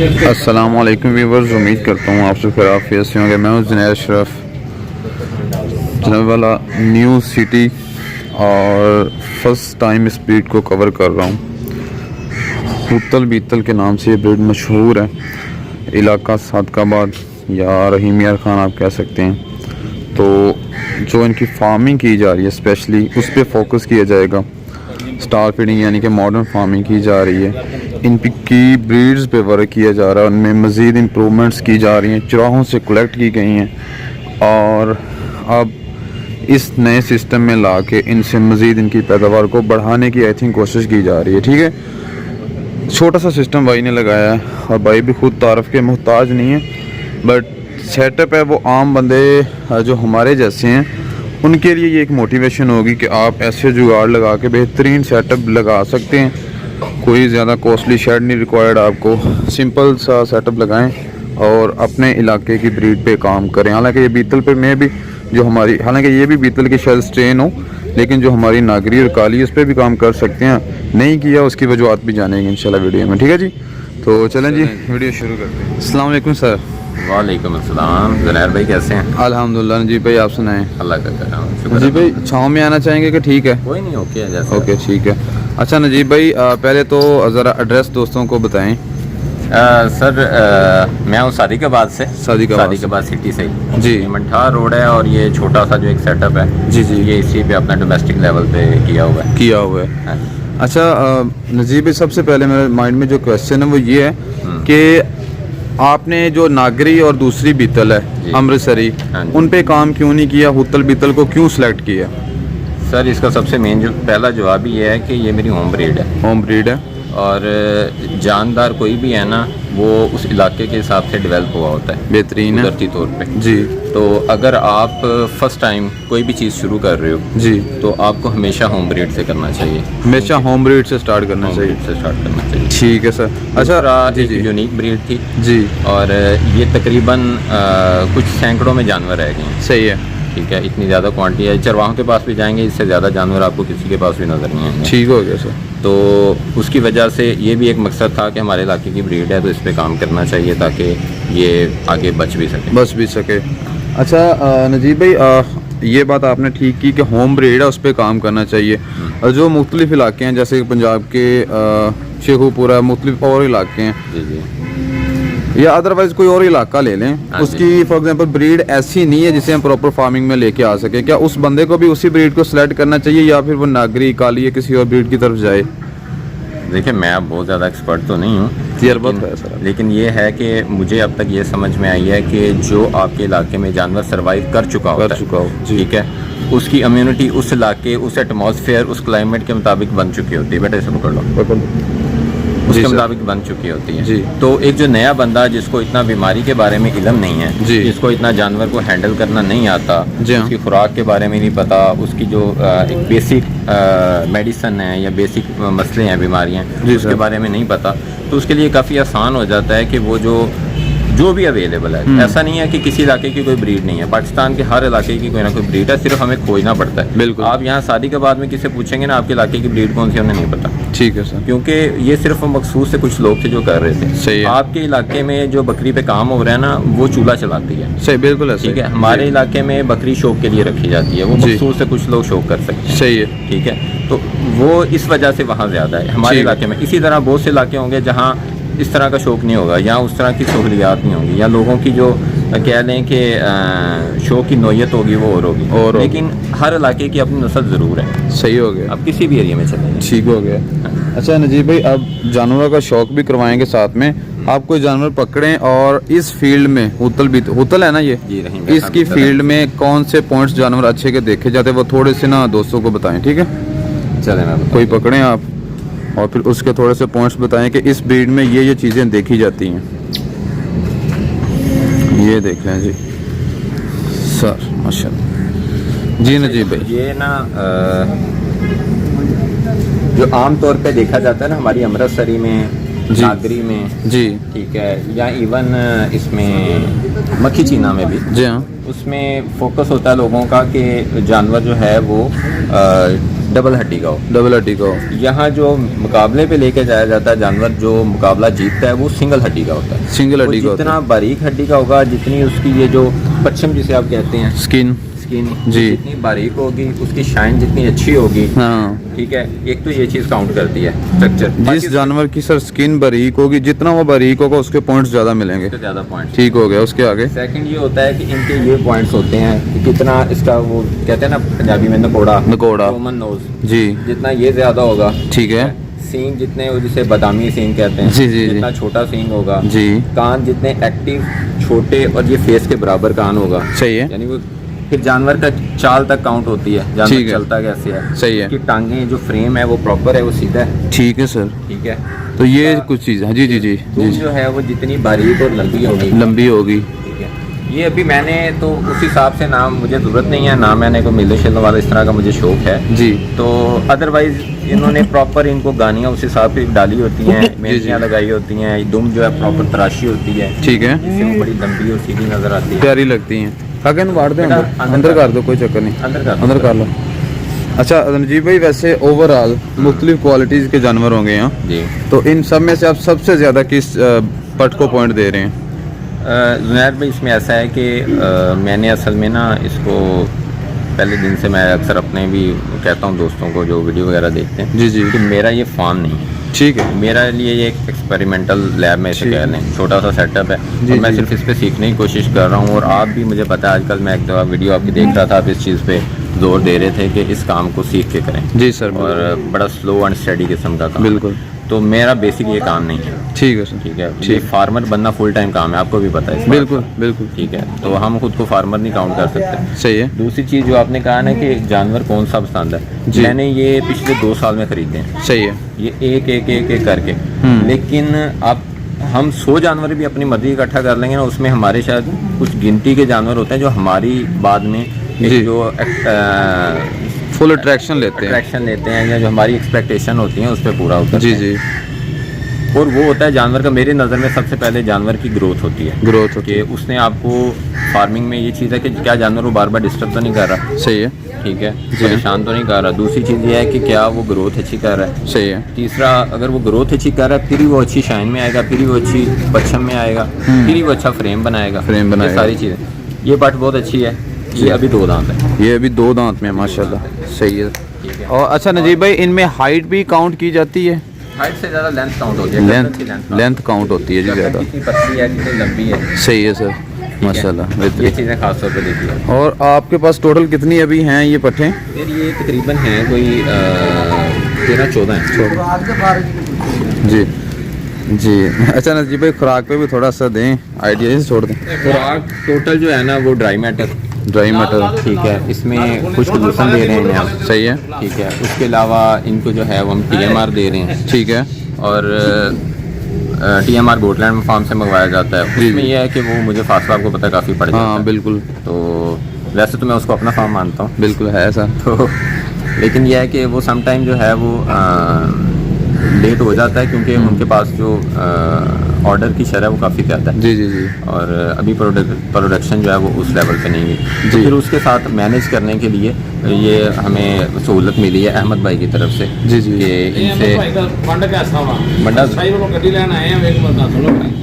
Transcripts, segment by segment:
अस्सलाम वालेकुम व्यूअर्स, उम्मीद करता हूँ आप सब खैरियत से होंगे। मैं हूँ जुनैद अशरफ, जनाब वाला न्यू सिटी, और फर्स्ट टाइम इस ब्रीड को कवर कर रहा हूँ। हुतल बीतल के नाम से ये ब्रीड मशहूर है, इलाका सादकाबाद या रहीम यार खान आप कह सकते हैं। तो जो इनकी फार्मिंग की जा रही है स्पेशली उस पर फोकस किया जाएगा। स्टार फीडिंग यानी कि मॉडर्न फार्मिंग की जा रही है, इनकी ब्रीड्स पे वर्क किया जा रहा है, उनमें मज़ीद इम्प्रूवमेंट्स की जा रही हैं, चुराहों से कलेक्ट की गई हैं और अब इस नए सिस्टम में ला के इनसे मज़ीद इनकी पैदावार को बढ़ाने की आई थिंक कोशिश की जा रही है। ठीक है, छोटा सा सिस्टम भाई ने लगाया है और भाई भी खुद तारफ़ के मोहताज नहीं है, बट सेटअप है वो आम बंदे जो हमारे जैसे हैं उनके लिए ये एक मोटिवेशन होगी कि आप ऐसे जुगाड़ लगा के बेहतरीन सेटअप लगा सकते हैं। कोई ज़्यादा कॉस्टली शेड नहीं रिक्वायर्ड, आपको सिंपल सा सेटअप लगाएं और अपने इलाके की ब्रीड पे काम करें। हालांकि ये बीतल पे में भी जो हमारी, हालांकि ये भी बीतल की शायद स्ट्रेन हो, लेकिन जो हमारी नागरी और काली उस पर भी काम कर सकते हैं। नहीं किया उसकी वजूहत भी जानेंगे इंशाल्लाह वीडियो में। ठीक है जी, तो चलें जी वीडियो शुरू करते हैं। अस्सलाम वालेकुम सर। वालेकुम अस्सलाम। जुनैर भाई कैसे हैं? अल्हम्दुलिल्लाह। जी भाई आप सुनाएं। अल्लाह का करम। जी भाई छाँव में आना चाहेंगे कि ठीक है? कोई नहीं, ओके है जैसे। ओके ठीक है। अच्छा नजीब भाई, पहले तो ज़रा एड्रेस दोस्तों को बताएं। सर मैं हूँ सादिकाबाद से। सादिकाबाद सिटी से जी। ये मंठार रोड है और ये छोटा सा जो एक सेटअप है जी जी, ये इसी पे अपना डोमेस्टिक लेवल पे किया हुआ है। हाँ। अच्छा नजीब भाई, सबसे पहले मेरे माइंड में जो क्वेश्चन है वो ये है कि आपने जो नागरी और दूसरी बीतल है अमृतसरी, उन पे काम क्यों नहीं किया? हुतल बीतल को क्यों सिलेक्ट किया? सर इसका सबसे मेन जो पहला जवाब ये है कि ये मेरी होम ब्रीड है। होम ब्रीड है और जानदार कोई भी है ना वो उस इलाके के हिसाब से डेवलप हुआ होता है, बेहतरीन है कुदरती तौर पे जी। तो अगर आप फर्स्ट टाइम कोई भी चीज़ शुरू कर रहे हो जी तो आपको हमेशा होम ब्रीड से करना चाहिए, हमेशा होम ब्रीड से स्टार्ट करना चाहिए। ठीक है सर। अच्छा जी जी, यूनिक ब्रीड थी जी, और ये तकरीबन कुछ सैकड़ों में जानवर रह गए हैं। सही है, ठीक है, इतनी ज़्यादा क्वांटिटी है। चरवाहों के पास भी जाएंगे, इससे ज़्यादा जानवर आपको किसी के पास भी नज़र नहीं आएंगे। ठीक हो गया सर। तो उसकी वजह से ये भी एक मकसद था कि हमारे इलाके की ब्रीड है तो इस पर काम करना चाहिए ताकि ये आगे बच भी सके। अच्छा नजीब भाई, ये बात आपने ठीक की कि होम ब्रीड है उस पर काम करना चाहिए। और जो मुख्तलिफ इलाके हैं जैसे पंजाब के शेखुपुरा, मुख्तलिफ और इलाके हैं जी जी, या अदरवाइज कोई और इलाका ले लें, उसकी फॉर एग्जांपल ब्रीड ऐसी नहीं है जिसे हम प्रॉपर फार्मिंग में लेके आ सके, क्या उस बंदे को भी उसी ब्रीड को सिलेक्ट करना चाहिए या फिर वो नागरी काली या किसी और ब्रीड की तरफ जाए? देखिए मैं अब बहुत ज़्यादा एक्सपर्ट तो नहीं हूँ, लेकिन ये है कि मुझे अब तक ये समझ में आई है कि जो आपके इलाके में जानवर सर्वाइव कर चुका हो, ठीक है, उसकी इम्यूनिटी उस इलाके, उस एटमॉस्फेयर, उस क्लाइमेट के मुताबिक बन चुकी होती है। बेटा इसे पकड़ लो, उसके मुताबिक बन चुकी होती है जी। तो एक जो नया बंदा जिसको इतना बीमारी के बारे में इल्म नहीं है, जिसको इतना जानवर को हैंडल करना नहीं आता, उसकी खुराक के बारे में नहीं पता, उसकी जो एक बेसिक मेडिसिन है या बेसिक मसले हैं, बीमारियां हैं, उसके बारे में नहीं पता, तो उसके लिए काफ़ी आसान हो जाता है कि वो जो भी अवेलेबल है। ऐसा नहीं है कि किसी इलाके की कोई ब्रीड नहीं है, पाकिस्तान के हर इलाके की कोई ना कोई ब्रीड है, सिर्फ हमें खोजना पड़ता है। बिल्कुल, आप यहाँ सादिकाबाद में किसी पूछेंगे ना आपके इलाके की ब्रीड कौन सी, उन्हें नहीं पता। ठीक है सर, क्योंकि ये सिर्फ मखसूस से कुछ लोग थे जो कर रहे थे। सही है। आपके इलाके में जो बकरी पे काम हो रहा है ना वो चूल्हा चलाती है। सही, बिल्कुल ठीक है। हमारे इलाके में बकरी शौक के लिए रखी जाती है, वो मखसूस से कुछ लोग शौक कर सकते हैं। सही है, ठीक है। तो वो इस वजह से वहाँ ज़्यादा है हमारे इलाके में। इसी तरह बहुत से इलाके होंगे जहाँ इस तरह का शौक नहीं होगा या उस तरह की सहूलियात नहीं होंगी, या लोगों की जो कह लें कि शौक की नोयत होगी वो और होगी, और लेकिन हर इलाके की अपनी नस्ल ज़रूर है। सही हो गया। अब किसी भी एरिया में चलेंगे, ठीक हो गया। अच्छा नजीब भाई, अब जानवरों का शौक भी करवाएंगे साथ में। आप कोई जानवर पकड़ें और इस फील्ड में हुतल है ना ये जी, इसकी फील्ड में कौन से पॉइंट्स जानवर अच्छे के देखे जाते हैं वो थोड़े से ना दोस्तों को बताएं। ठीक है, चलें मैं कोई पकड़ें आप और फिर उसके थोड़े से पॉइंट्स बताएं कि इस ब्रीड में ये चीज़ें देखी जाती हैं। ये देख लें जी सर, माशाल्लाह जी। नजीब भाई, ये ना जो आम तौर पे देखा जाता है ना हमारी अमृतसरी में, नागरी में जी, ठीक है, या इवन इसमें मक्खी चीना में भी जी हाँ, उसमें फोकस होता है लोगों का कि जानवर जो है वो डबल हड्डी का हो। डबल हड्डी का हो। यहाँ जो मुकाबले पे लेके जाया जाता है जानवर, जो मुकाबला जीतता है वो सिंगल हड्डी का होता है। सिंगल हड्डी का जितना बारीक हड्डी का होगा, जितनी उसकी ये जो पच्छम जिसे आप कहते हैं स्किन जी, जितनी बारीक होगी उसकी शाइन जितनी अच्छी होगी। हाँ ठीक है, एक तो ये चीज़ काउंट करती है स्ट्रक्चर। जिस जानवर की सर स्किन बारीक होगी, जितना वो बारीक होगा उसके पॉइंट्स ज़्यादा मिलेंगे। ज़्यादा पॉइंट। ठीक हो गया। उसके आगे सेकंड ये होता है कि इनके ये पॉइंट्स होते हैं कि कितना इसका वो कहते हैं ना पंजाबी में नकोड़ा कॉमन नोज जी, जितना ये ज़्यादा होगा। ठीक है। सींग जितने, जिसे बादामी सींग कहते हैं जी, जी, जितना छोटा सींग होगा जी। कान जितने एक्टिव छोटे और ये फेस के बराबर कान होगा। सही है। यानी वो फिर जानवर का चाल तक काउंट होती है, जानवर चलता कैसे है। सही है। कि टांगे जो फ्रेम है वो प्रॉपर है, वो सीधा है। ठीक है सर। ठीक है। तो ये कुछ चीज़ है जी जी जी जी, जो है वो जितनी बारीक और लंबी होगी। ठीक है। ये अभी मैंने तो उस हिसाब से नाम, मुझे ज़रूरत नहीं है ना, मैंने कोई मिलने शिलने वाला इस तरह का मुझे शौक है जी। तो अदरवाइज इन्होंने प्रॉपर इनको गानियाँ उस हिसाब से डाली होती हैं, मेहंदियाँ लगाई होती हैं, दुम जो है प्रॉपर तराशी होती है। ठीक है। जिससे वो बड़ी लंबी और सीधी नज़र आती है, प्यारी लगती हैं। कागन बांट दे, अंदर कर दो, कोई चक्कर नहीं, अंदर कर लो। अच्छा रणजीत भाई, वैसे ओवरऑल मुख्तलिफ क्वालिटीज़ के जानवर होंगे यहाँ जी, तो इन सब में से आप सबसे ज़्यादा किस पट को पॉइंट दे रहे हैं? जुनैद भाई, इसमें ऐसा है कि मैंने असल में ना इसको पहले दिन से, मैं अक्सर अपने भी कहता हूँ दोस्तों को जो वीडियो वगैरह देखते हैं जी जी, कि मेरा ये फार्म नहीं है। ठीक है। मेरा लिए ये एक एक्सपेरिमेंटल लैब में इसे कह लें, छोटा सा सेटअप है और मैं सिर्फ इस पे सीखने की कोशिश कर रहा हूँ। और आप भी, मुझे पता है आजकल मैं एक दफ़ा वीडियो आपकी देख रहा था, आप इस चीज़ पे जोर दे रहे थे कि इस काम को सीख के करें जी सर, और बड़ा स्लो एंड स्टडी किस्म का काम। बिल्कुल। तो मेरा बेसिक ये काम नहीं है। ठीक है सर। ठीक है। ये फार्मर बनना फुल टाइम काम है, आपको भी पता है। बिल्कुल बिल्कुल। ठीक है। तो हम खुद को फार्मर नहीं काउंट कर सकते। सही है। दूसरी चीज़ जो आपने कहा ना कि जानवर कौन सा पसंद है, मैंने ये पिछले 2 साल में खरीदे हैं। सही है। ये एक करके, लेकिन आप हम 100 जानवर भी अपनी मर्जी इकट्ठा कर लेंगे ना, उसमें हमारे शायद कुछ गिनती के जानवर होते हैं जो हमारी बाद में जो फुल अट्रैक्शन लेते हैं या जो हमारी एक्सपेक्टेशन होती है उस पर पूरा होता है जी जी। और वो होता है जानवर का, मेरे नज़र में सबसे पहले जानवर की ग्रोथ होती है कि उसने आपको फार्मिंग में ये चीज़ है कि क्या जानवर वो बार बार डिस्टर्ब तो नहीं कर रहा। सही है। ठीक है। परेशान तो नहीं कर रहा। दूसरी चीज़ ये है कि क्या वो ग्रोथ अच्छी कर रहा है। सही है। तीसरा, अगर वो ग्रोथ अच्छी कर रहा है फिर ही वो अच्छी शाइन में आएगा, फिर ही वो अच्छी पच्छम में आएगा, फिर ही वो अच्छा फ्रेम बनाएगा। सारी चीज़ें, ये पट बहुत अच्छी है। ये अभी 2 दांत है, ये अभी 2 दांत में माशाल्लाह। सही है। और अच्छा नजीब भाई, इनमें हाइट भी काउंट की जाती है? हाइट से ज़्यादा लेंथ काउंट होती है। लेंथ काउंट होती है जी ज़्यादा। कितनी पतली है, कितनी लंबी है। सही है सर, माशाल्लाह। ये चीज़ें खास तौर पे देखी है। और आपके पास टोटल कितनी अभी हैं ये पट्ठे? फिर ये तकरीबन हैं कोई 13-14 हैं जी जी। अच्छा नजीब भाई, खुराक पे भी थोड़ा सा दें आइडिया, से छोड़ दें। खुराक टोटल जो है ना वो ड्राई मैटर। ठीक है। इसमें कुछ लूसन दे रहे हैं हम। सही है। ठीक है। उसके अलावा इनको जो है वो हम TMR दे रहे हैं। ठीक है। और TMR गोटलैंड फार्म से मंगवाया जाता है। उसमें यह है कि वो मुझे फासला आपको पता है काफ़ी पड़ जाता है। हाँ बिल्कुल। तो वैसे तो मैं उसको अपना फार्म मानता हूँ। बिल्कुल है ऐसा। तो लेकिन यह है कि वो समटाइम जो है वो लेट हो जाता है क्योंकि उनके पास जो ऑर्डर की शरह वो काफ़ी ज़्यादा है जी जी जी। और अभी प्रोडक्शन जो है वो उस लेवल पे नहीं है। तो फिर उसके साथ मैनेज करने के लिए ये हमें सहूलत मिली है अहमद भाई की तरफ से जी जी, कि इनसे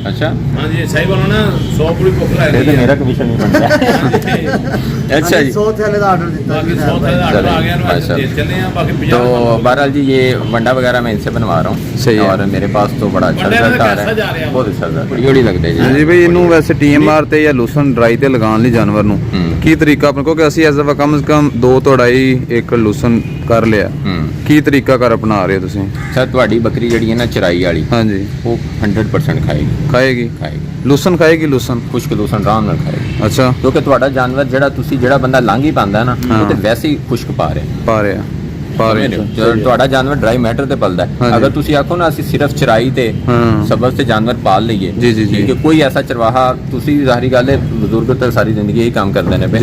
अच्छा मेरा कमीशन नहीं बनता। अच्छा जी। तो बहरहाल जी ये वंडा वगैरह मैं इनसे बनवा रहा हूँ। सही है। और मेरे पास तो बड़ा अच्छा रिजल्ट आ रहा है, बहुत अच्छा रिजल्ट जोड़ी लगता है जी भाई। इनू वैसे TMR ਤੇ ਜਾਂ ਲੂਸਨ ਡਰਾਈ ਤੇ ਲਗਾਉਣ ਲਈ ਜਾਨਵਰ ਨੂੰ ਕੀ ਤਰੀਕਾ ਆਪਣੇ ਕੋਲ, ਕਿ ਅਸੀਂ ਐਜ਼ ਅ ਕਮ ਸੇ ਕਮ 2 ਤੋੜਾਈ 1 ਲੂਸਨ ਕਰ ਲਿਆ, ਕੀ ਤਰੀਕਾ ਕਰ ਅਪਣਾ ਰਹੇ ਹੋ ਤੁਸੀਂ? ਸਰ ਤੁਹਾਡੀ ਬੱਕਰੀ ਜਿਹੜੀ ਹੈ ਨਾ ਚਰਾਈ ਵਾਲੀ, ਹਾਂਜੀ, ਉਹ 100% ਖਾਏਗੀ ਲੂਸਨ ਖਾਏਗੀ, ਲੂਸਨ ਖੁਸ਼ਕ ਲੂਸਨ ਆਰਾਮ ਨਾਲ ਖਾਏਗੀ। ਅੱਛਾ। ਕਿਉਂਕਿ ਤੁਹਾਡਾ ਜਾਨਵਰ ਜਿਹੜਾ ਬੰਦਾ ਲਾਂਘੀ ਪਾਉਂਦਾ ਨਾ ਉਹ ਤੇ ਵੈਸੇ ਹੀ ਖੁਸ਼ਕ ਪਾ ਰਿਹਾ ਤੁਹਾਡਾ ਜਾਨਵਰ ਡਰਾਈ ਮੈਟਰ ਤੇ ਪਲਦਾ ਹੈ। ਅਗਰ ਤੁਸੀਂ ਆਖੋ ਨਾ ਅਸੀਂ ਸਿਰਫ ਚਰਾਈ ਤੇ ਸਬਜ਼ ਤੇ ਜਾਨਵਰ ਪਾਲ ਲਈਏ ਕਿ ਕੋਈ ਐਸਾ ਚਰਵਾਹਾ, ਤੁਸੀਂ ਜ਼ਾਹਰੀ ਗੱਲ ਹੈ ਬਜ਼ੁਰਗ ਤਾਂ ਸਾਰੀ ਜ਼ਿੰਦਗੀ ਇਹੀ ਕੰਮ ਕਰਦੇ ਨੇ ਪਏ,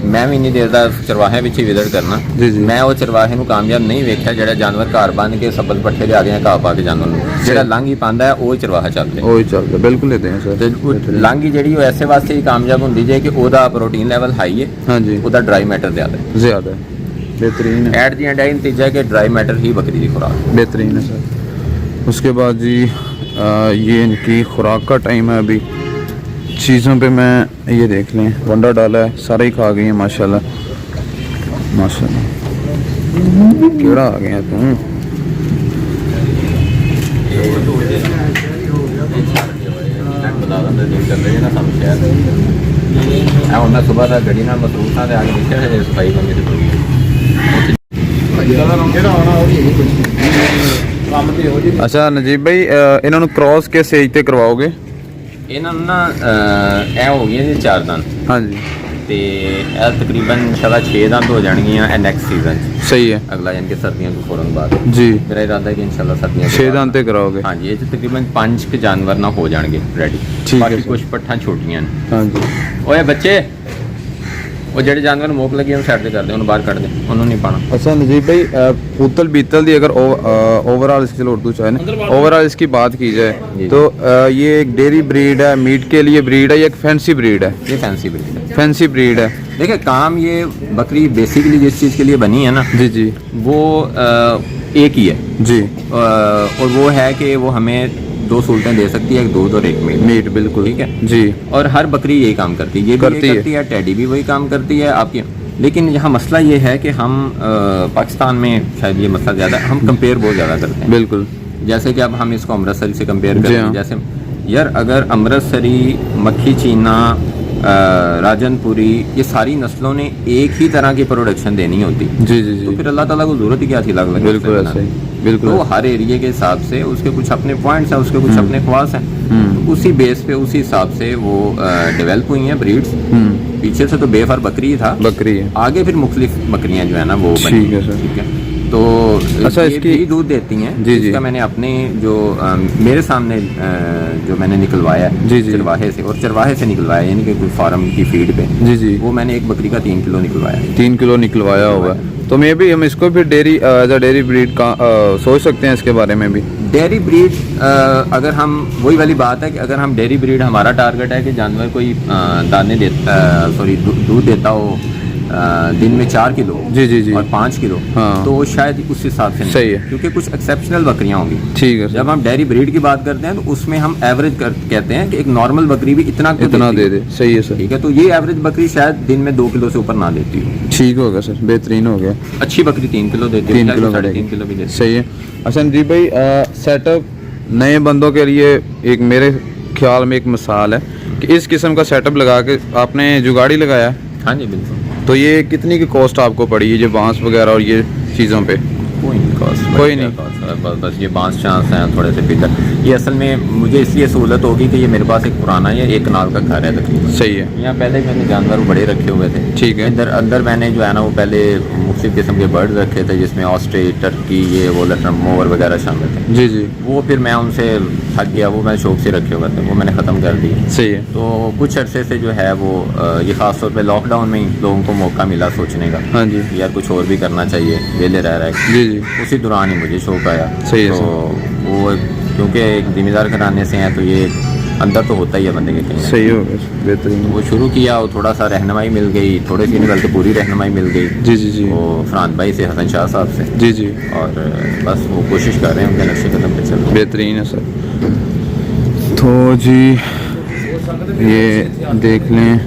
ਮੈਂ ਵੀ ਇੰਨੀ ਦੇਰ ਦਾ ਚਰਵਾਹਿਆਂ ਵਿੱਚ ਹੀ ਵਿਜ਼ਿਟ ਕਰਨਾ, ਮੈਂ ਉਹ ਚਰਵਾਹੇ ਨੂੰ ਕਾਮਯਾਬ ਨਹੀਂ ਵੇਖਿਆ ਜਿਹੜਾ ਜਾਨਵਰ ਘਰ ਬੰਨ ਕੇ ਸਬਜ਼ ਪੱਠੇ ਦੇ ਆ ਗਏ ਘਾਹ ਪਾ ਕੇ ਜਾਨਵਰ ਨੂੰ, ਜਿਹੜਾ ਲਾਂਘੀ ਪਾਉਂਦਾ ਹੈ ਉਹ ਚਰਵਾਹਾ ਚੱਲਦਾ ਬਿਲਕੁਲ ਲੈਂਦੇ ਆ ਸਰ। ਲਾਂਘੀ ਜਿਹੜੀ ਉਹ ਐਸੇ ਵਾਸਤੇ ਹੀ ਕਾਮਯਾਬ ਹੁੰਦੀ ਜੇ ਕਿ ਉਹਦਾ ਪ੍ਰੋਟੀਨ ਲੈਵਲ ਹਾਈ ਹੈ, ਉਹਦਾ ਡਰਾਈ ਮੈਟਰ ਜ਼ਿਆਦਾ ਹੈ। बेहतरीन है। एट दी एंड आई नतीजा है कि ड्राई मैटर ही बकरी की खुराक। बेहतरीन है सर। उसके बाद जी ये इनकी खुराक का टाइम है अभी। चीज़ों पे मैं ये देख लें, वंडा डाला है, सारे ही खा गई हैं माशाल्लाह माशाल्लाह। कीड़ा आ गया तुम। मैं सुबह का गड्डी ना मसरूफ था आगे देखा है सफाई करने से अच्छा नजीब भाई इन्होंने क्रॉस किस एज ते करवाओगे? इन्होंने ना ए हो गई जी 4 दिन। हाँ जी। तो यह तकरीबन इंशाल्लाह 6 दिन हो जाएंगियां नेक्स्ट सीजन। सही है। अगला यानी कि सर्दियों को फौरन बाद जी मेरा इरादा है कि इंशाल्लाह सर्दियों 6 दिन ते कराओगे? हाँ जी। ये तकरीबन 5 के जानवर ना हो जाएंगे रेडी। ठीक है बाकी सर। कुछ पट्ठा छोटियां ने। हाँ जी। ओए बच्चे वो जेडे जानवर मोक लगी उन्हें साइड कर दे, उन्हें बाहर कट दे, उन्होंने नहीं पाना। अच्छा नजीब भाई पूतल बीतल दी अगर ओवरऑल इसकी चलो उर्दू चाहे ना ओवरऑल इसकी बात की जाए तो ये एक डेयरी ब्रीड है, मीट के लिए ब्रीड है या एक फैंसी ब्रीड है? ये फैंसी ब्रीड है। फैंसी ब्रीड है। देखिए काम ये बकरी बेसिकली जिस चीज़ के लिए बनी है ना जी जी वो एक ही है जी। और वो है कि वो हमें 2 सहूलतें दे सकती है, एक दूध और एक मीट। बिल्कुल ठीक है जी। और हर बकरी यही काम करती है, ये भी यही करती है, टेडी भी वही काम करती है आपकी। लेकिन यहाँ मसला ये है कि हम पाकिस्तान में शायद ये मसला ज़्यादा, हम कंपेयर बहुत ज़्यादा करते हैं। बिल्कुल। जैसे कि अब हम इसको अमृतसरी से कंपेयर करते हैं। हाँ। जैसे यार अगर अमृतसरी, मक्खी चीना, राजनपुरी ये सारी नस्लों ने एक ही तरह की प्रोडक्शन देनी होती जी जी जी तो फिर अल्लाह ताला को जरूरत ही क्या थी अलग अलग। बिल्कुल ऐसे ही। बिल्कुल। तो हर एरिया के हिसाब से उसके कुछ अपने पॉइंट्स हैं, उसके कुछ अपने ख्वास हैं। तो उसी बेस पे उसी हिसाब से वो डेवलप हुई हैं ब्रीड्स। पीछे से तो बेफर बकरी था, बकरी है। आगे फिर मुख्तलिफ बकरियां जो है ना वो बनी। ठीक है सर। ठीक है। तो अच्छा ये इसकी भी दूध देती हैं। जी जी। इसका मैंने अपने जो मेरे सामने जो मैंने निकलवाया जी जी चरवाहे से, और चरवाहे से निकलवाया यानी कि कोई फार्म की फीड पे जी जी वो मैंने एक बकरी का 3 किलो निकलवाया। 3 किलो निकलवाया होगा तो मे भी हम इसको फिर dairy as a dairy breed का सोच सकते हैं इसके बारे में भी। डेयरी ब्रीड अगर हम वही वाली बात है कि अगर हम डेयरी ब्रीड हमारा टारगेट है कि जानवर कोई दाने देता सॉरी दूध देता हो दिन में 4 किलो जी जी जी और 5 किलो हाँ। तो शायद उस हिसाब से नहीं। सही है। क्योंकि कुछ एक्सेप्शनल बकरियां होंगी। ठीक है। जब हम डेयरी ब्रीड की बात करते हैं तो उसमें हम एवरेज कहते हैं कि एक नॉर्मल बकरी भी इतना दे दे। सही है सर। ठीक है। तो ये एवरेज बकरी शायद दिन में 2 किलो से ऊपर ना देती हो। ठीक होगा सर, बेहतरीन हो गया। अच्छी बकरी 3 किलो देती है, 3 किलो 3.5 किलो भी देती है। सही है। अच्छा जी भाई सेटअप नए बंदों के लिए एक मेरे ख्याल में एक मिसाल है कि इस किस्म का सेटअप लगा के आपने जुगाड़ी लगाया। हाँ जी बिल्कुल। तो ये कितनी की कॉस्ट आपको पड़ी है, जो बांस वगैरह और ये चीज़ों पे? कोई नहीं कॉस्ट, कोई नहीं। बस ये बांस चांस हैं थोड़े से पिलर। ये असल में मुझे इसलिए सहूलत होगी कि ये मेरे पास एक पुराना है 1 कनाल का घर है तकरीबन। सही है। यहाँ पहले मैंने जानवर बड़े रखे हुए थे। ठीक है। इधर अंदर मैंने जो है ना वो पहले मुख्तलिफ किस्म के बर्ड रखे थे जिसमें ऑस्ट्रिच, टर्की, ये वो मोवर वगैरह शामिल थे। जी जी। वो फिर मैं उनसे थक गया, वो मैंने शौक से रखे हुए थे, वो मैंने ख़त्म कर दिए। सही है। तो कुछ अरसे से जो है वो ये ख़ास तौर पे लॉकडाउन में ही लोगों को मौका मिला सोचने का। हाँ जी। यार कुछ और भी करना चाहिए, वेले रह रहा है। जी जी। उसी दौरान ही मुझे शौक आया। सही है तो वो क्योंकि एक जिम्मेदार घराने से हैं तो ये अंदर तो होता ही है बंदे के कहीं ना। सही हो गया, बेहतरीन। वो शुरू किया और थोड़ा सा रहनुमाई मिल गई, थोड़ी सी निकल के पूरी रहनुमाई मिल गई। जी जी जी। वो फरान भाई से, हसन शाह साहब से। जी जी। और बस वो कोशिश कर रहे हैं उनके नक्शे कदम पे चल रहे हैं। बेहतरीन है सर। तो जी ये देख लें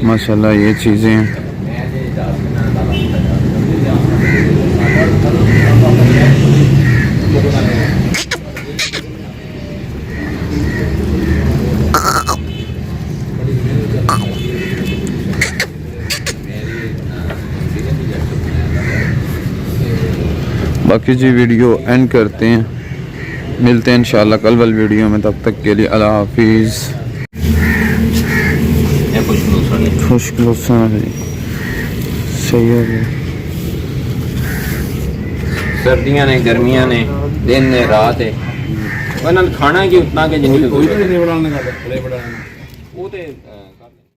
माशाल्लाह ये चीज़ें बाकी जी वीडियो एंड करते हैं, मिलते हैं इंशाल्लाह कल वाली वीडियो में। तब तक के लिए अल्लाह हाफिज़। खुशकिलो सही हो गया। सर्दियां ने, गर्मियां ने, दिन ने, रात है, वरना खाना की उतना के जिन्नी वो